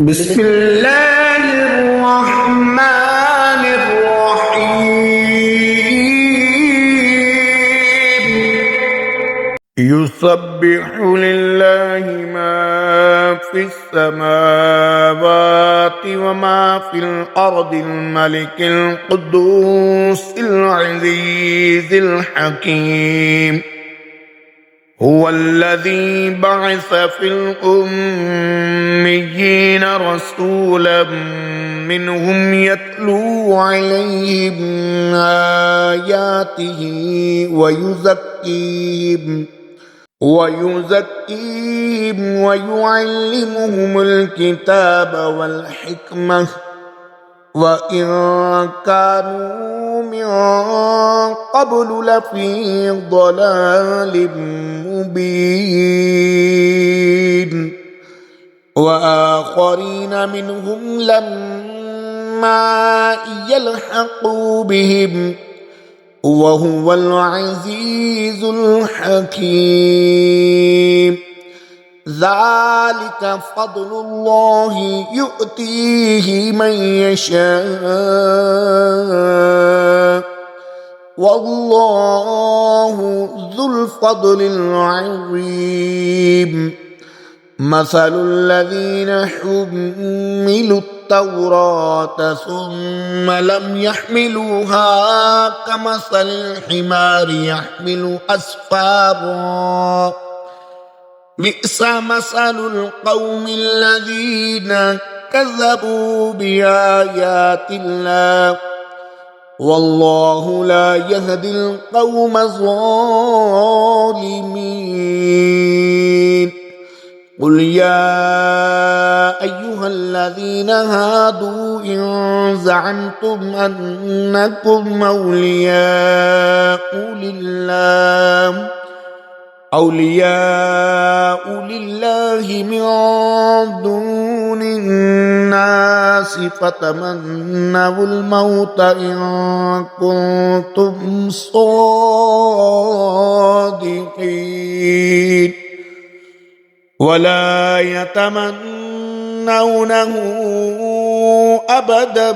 بسم الله الرحمن الرحيم. يسبح لله ما في السماوات وما في الأرض الملك القدوس العزيز الحكيم. هو الذي بعث في الأميين رسولا منهم يتلو عليهم آياته ويزكيهم ويعلمهم الكتاب والحكمة وإن كانوا من قبل لفي ضلال مبين. وآخرين منهم لما يلحقوا بهم وهو العزيز الحكيم. ذلك فضل الله يؤتيه من يشاء والله ذو الفضل العظيم. مثل الذين حملوا التوراة ثم لم يحملوها كمثل الحمار يحمل أسفارا بئس مثل القوم الذين كذبوا بآيات الله والله لا يهدي القوم الظالمين. قل يا أيها الذين هادوا إن زعمتم أنكم أولياء لله من دون الناس فتمنوا الموت إن كنتم صادقين ولا يتمنونه أبدا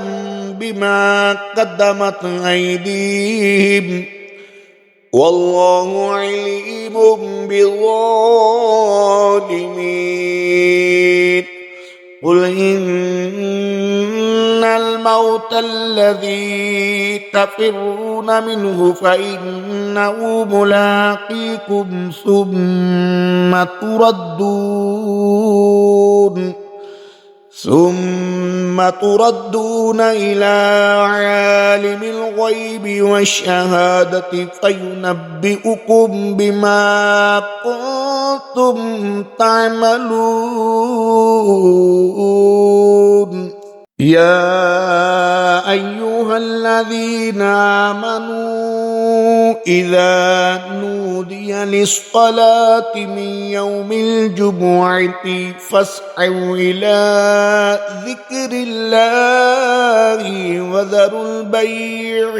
بما قدمت أيديهم والله عليم بالظالمين. قل إن الموت الذي تفرون منه فإنه ملاقيكم ثم تردون إلى عالم الغيب والشهادة فينبئكم بما كنتم تعملون. يا أيها الذين آمنوا إذا نودي للصلاة من يوم الجمعة فاسعوا إلى ذكر الله وذروا البيع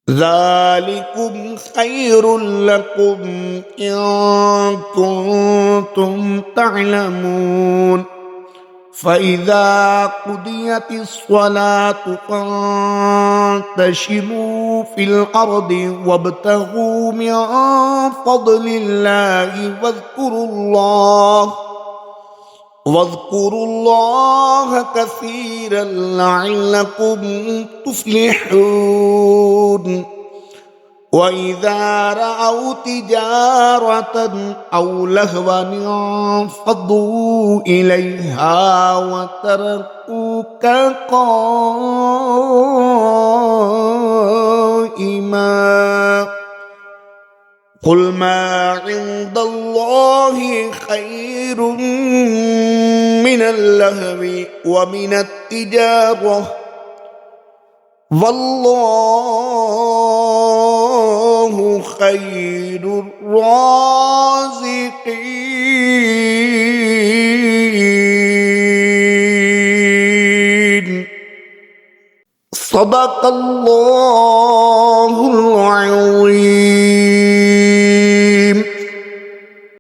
ذلكم خير لكم إن كنتم تعلمون. فإذا قضيت الصلاة فانتشروا في الأرض وابتغوا من فضل الله واذكروا الله كثيرا لعلكم تفلحون. وإذا رأوا تجارة أو لهوا انفضوا إليها وتركوك قائما. قل ما عند الله خير من اللهو ومن التجارة والله خير الرازقين. صدق الله